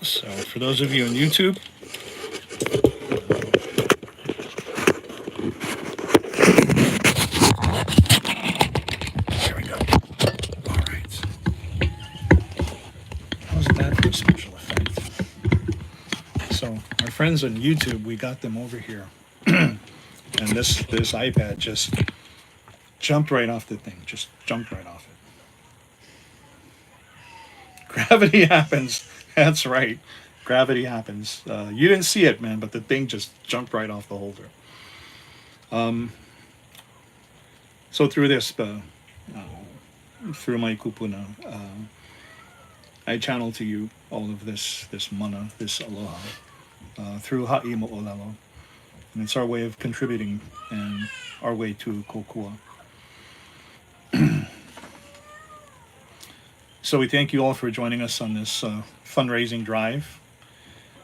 Speaker 2: so for those of you on YouTube, friends on YouTube, we got them over here, and this iPad just jumped right off the thing. Just jumped right off it. Gravity happens. That's right. Gravity happens. You didn't see it, man, but the thing just jumped right off the holder. So through this, through my kupuna, I channel to you all of this mana, this aloha, through ha'i mo'olelo. And it's our way of contributing and our way to kokua. So we thank you all for joining us on this fundraising drive.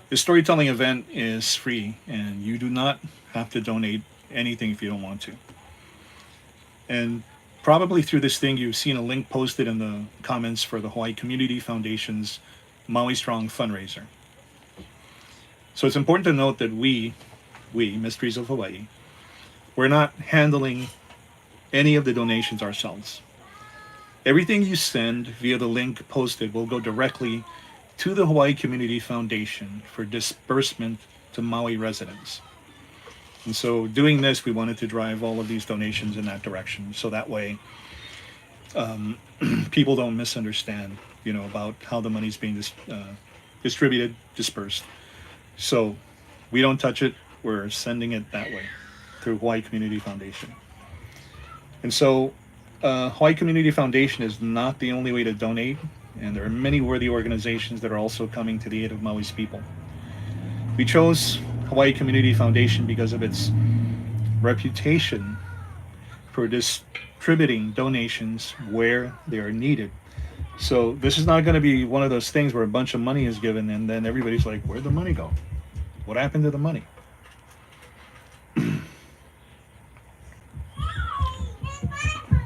Speaker 2: The storytelling event is free, and you do not have to donate anything if you don't want to. And probably through this thing, you've seen a link posted in the comments for the Hawaii Community Foundation's Maui Strong fundraiser. So it's important to note that we, Mysteries of Hawaii, we're not handling any of the donations ourselves. Everything you send via the link posted will go directly to the Hawaii Community Foundation for disbursement to Maui residents. And so doing this, we wanted to drive all of these donations in that direction. So that way, people don't misunderstand, about how the money's being distributed, dispersed. So we don't touch it. We're sending it that way through Hawaii Community Foundation. And so Hawaii Community Foundation is not the only way to donate. And there are many worthy organizations that are also coming to the aid of Maui's people. We chose Hawaii Community Foundation because of its reputation for distributing donations where they are needed. So this is not going to be one of those things where a bunch of money is given and then everybody's like, where'd the money go? What happened to the money?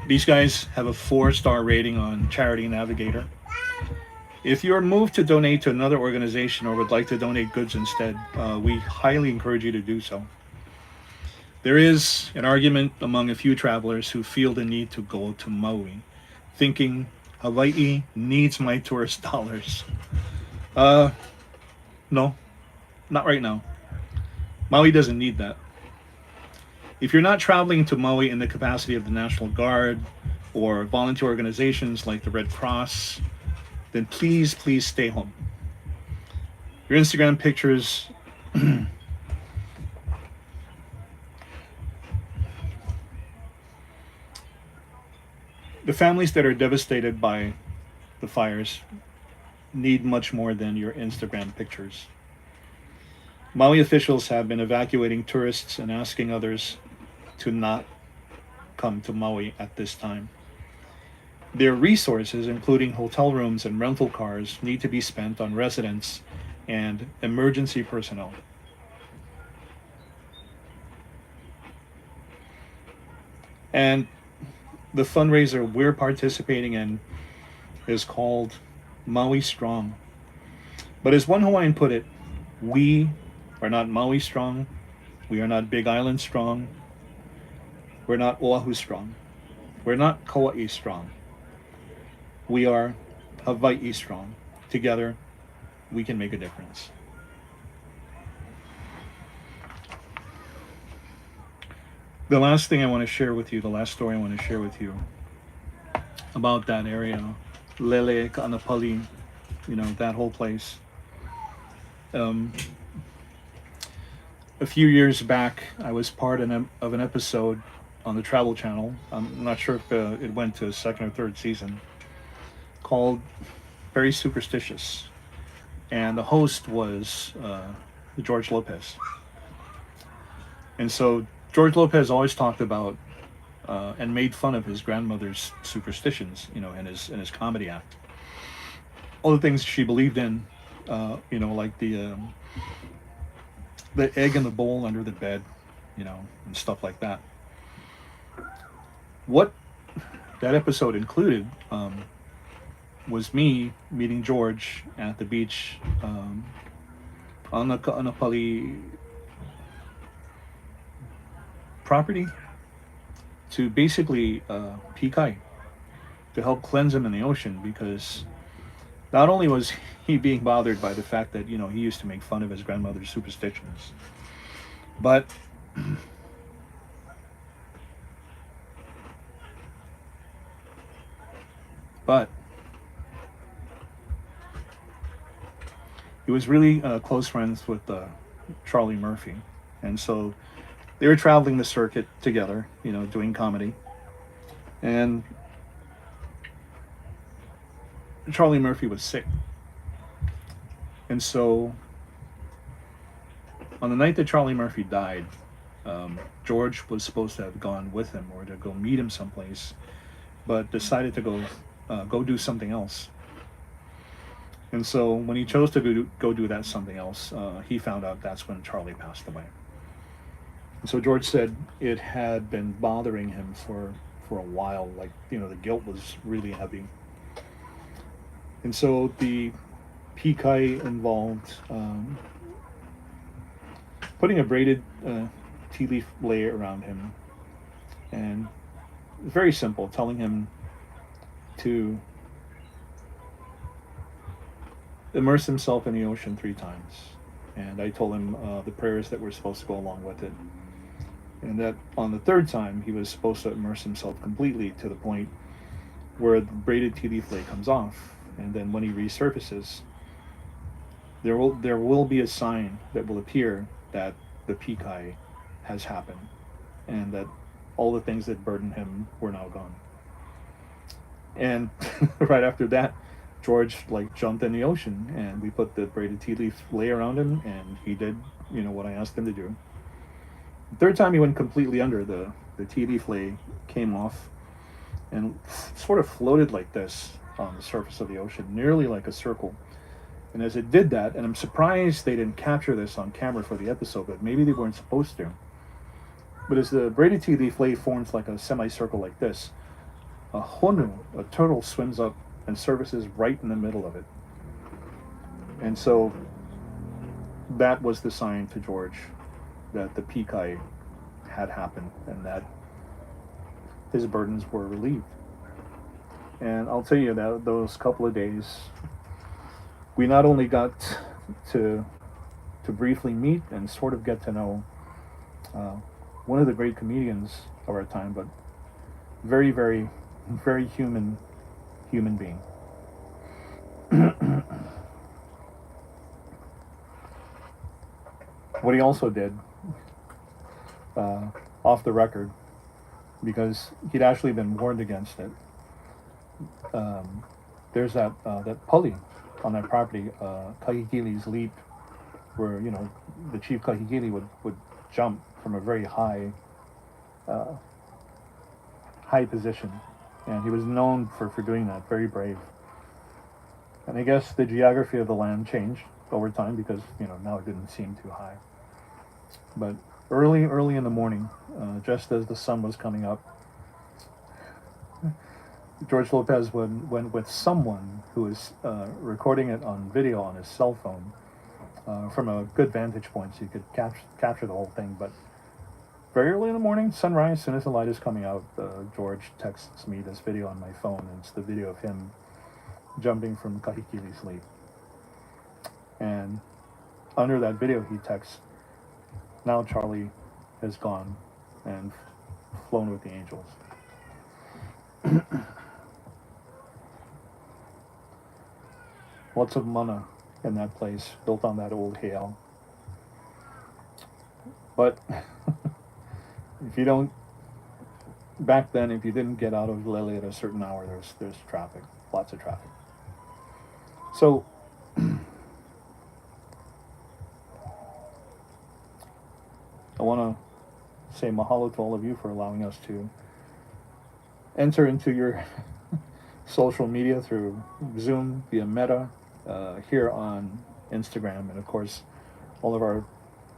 Speaker 2: These guys have a 4-star rating on Charity Navigator. If you're moved to donate to another organization or would like to donate goods instead, we highly encourage you to do so. There is an argument among a few travelers who feel the need to go to Maui, thinking Hawaii needs my tourist dollars. No, not right now. Maui doesn't need that. If you're not traveling to Maui in the capacity of the National Guard or volunteer organizations like the Red Cross, then please stay home. Your Instagram pictures the families that are devastated by the fires need much more than your Instagram pictures. Maui officials have been evacuating tourists and asking others to not come to Maui at this time. Their resources, including hotel rooms and rental cars, need to be spent on residents and emergency personnel. And the fundraiser we're participating in is called Maui Strong. But as one Hawaiian put it, we are not Maui strong, we are not Big Island strong, we're not Oahu strong, we're not Kauai strong. We are Hawaii strong. Together, we can make a difference. The last thing I want to share with you, the last story I want to share with you about that area, Lele, Ka'anapali, that whole place. A few years back, I was part of an episode on the Travel Channel. I'm not sure if it went to second or third season, called Very Superstitious. And the host was George Lopez. And so George Lopez always talked about and made fun of his grandmother's superstitions, in his comedy act. All the things she believed in, like the egg in the bowl under the bed, and stuff like that. What that episode included was me meeting George at the beach on the Ka'anapali property to basically pikai, to help cleanse him in the ocean, because Not only was he being bothered by the fact that, he used to make fun of his grandmother's superstitions, but but he was really close friends with Charlie Murphy, and so they were traveling the circuit together, doing comedy, and Charlie Murphy was sick, and so on the night that Charlie Murphy died, George was supposed to have gone with him or to go meet him someplace, but decided to go do something else. And so when he chose to go do that something else, he found out that's when Charlie passed away. And so George said it had been bothering him for a while, like, the guilt was really heavy. And so the Pikai involved putting a braided tea leaf layer around him, and very simple, telling him to immerse himself in the ocean 3 times. And I told him the prayers that were supposed to go along with it. And that on the 3rd time, he was supposed to immerse himself completely to the point where the braided tea leaf lay comes off. And then when he resurfaces, there will be a sign that will appear that the Pikai has happened, and that all the things that burdened him were now gone. And right after that, George jumped in the ocean, and we put the braided tea leaf lay around him, and he did what I asked him to do. The 3rd time he went completely under, the tea leaf lay came off and sort of floated like this on the surface of the ocean, nearly like a circle. And as it did that, and I'm surprised they didn't capture this on camera for the episode, but maybe they weren't supposed to. But as the braided tea leaf lay forms like a semicircle like this, a honu, a turtle, swims up and surfaces right in the middle of it. And so that was the sign to George that the Pikai had happened and that his burdens were relieved. And I'll tell you that those couple of days, we not only got to briefly meet and sort of get to know one of the great comedians of our time, but very, very, very human being. What he also did, off the record, because he'd actually been warned against it, there's that pulley on that property, Kahikili's Leap, where the chief Kahikili would jump from a very high position, and he was known for doing that. Very brave. And I guess the geography of the land changed over time because now it didn't seem too high. But early in the morning, just as the sun was coming up, George Lopez went with someone who was recording it on video on his cell phone from a good vantage point, so you could capture the whole thing. But very early in the morning, sunrise, as soon as the light is coming out, George texts me this video on my phone, and it's the video of him jumping from Kahikili's Leap. And under that video, he texts, "Now Charlie has gone and flown with the angels." Lots of mana in that place, built on that old heiau. But if you don't, back then, if you didn't get out of Lele at a certain hour, there's traffic, lots of traffic. So I want to say mahalo to all of you for allowing us to enter into your social media through Zoom, via Meta, here on Instagram, and of course all of our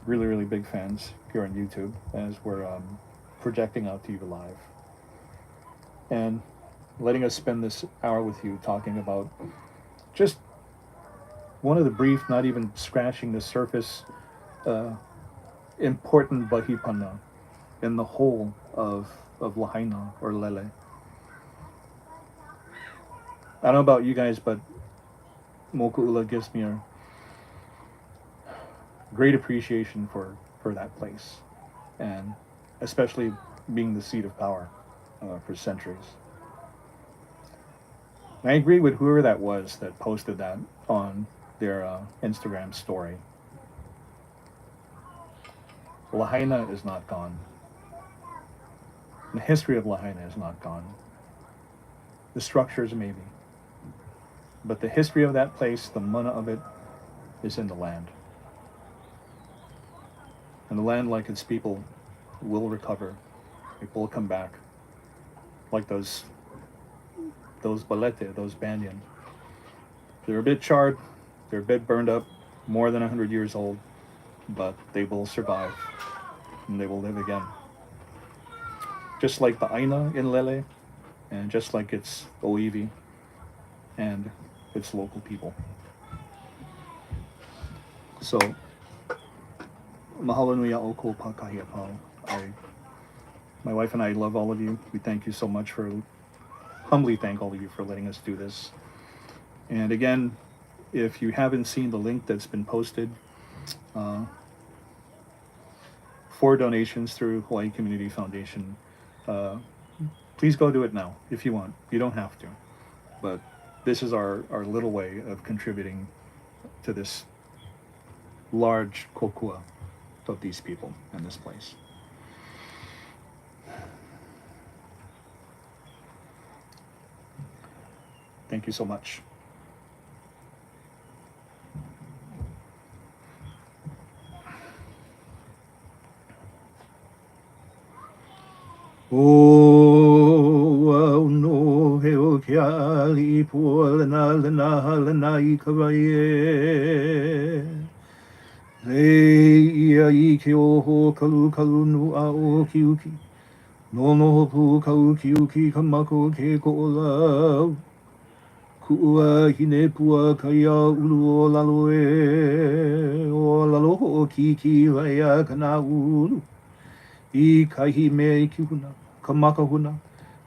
Speaker 2: really, really big fans here on YouTube as we're projecting out to you live and letting us spend this hour with you talking about just one of the brief, not even scratching the surface, important bahipana in the whole of Lahaina or Lele. I don't know about you guys, but Moku'ula gives me a great appreciation for that place, and especially being the seat of power for centuries. And I agree with whoever that was that posted that on their Instagram story. Lahaina is not gone. The history of Lahaina is not gone. The structures maybe, but the history of that place, the mana of it, is in the land. And the land, like its people, will recover. It will come back. Like those balete, those banyan. They're a bit charred, they're a bit burned up, more than 100 years old, but they will survive and they will live again. Just like the Aina in Lele, and just like its Oiwi and its local people. So, mahalo nui a oko pakahi apau. My wife and I love all of you. We thank you so much humbly thank all of you for letting us do this. And again, if you haven't seen the link that's been posted uh, for donations through Hawaii Community Foundation, uh, please go do it now if you want. You don't have to. But this is our little way of contributing to this large kokua of these people and this place. Thank you so much. O no he o ke ali po lana lana I kawaie. Leia I ke oho kalu nu a o ki uki. No no pu ka uki uki ka mako ke ko o lau. Ku'ua hine pua ka ia ulu o lalo e. O lalo ho o ki laia ka nā ulu. I kahi mea I ki huna, ka maka huna,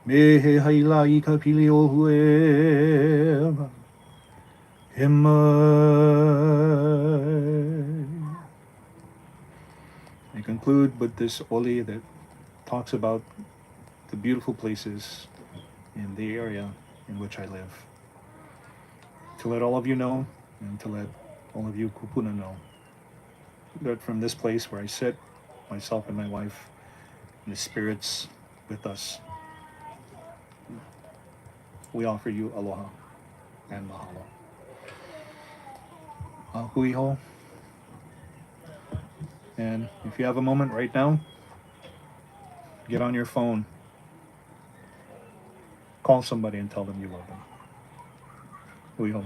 Speaker 2: me he haila I ka pili o hue. He mai. I conclude with this oli that talks about the beautiful places in the area in which I live. To let all of you know, and to let all of you kupuna know, that from this place where I sit, myself and my wife, and the spirits with us, we offer you aloha and mahalo. Hui ho. And if you have a moment right now, get on your phone, call somebody and tell them you love them. Hui ho.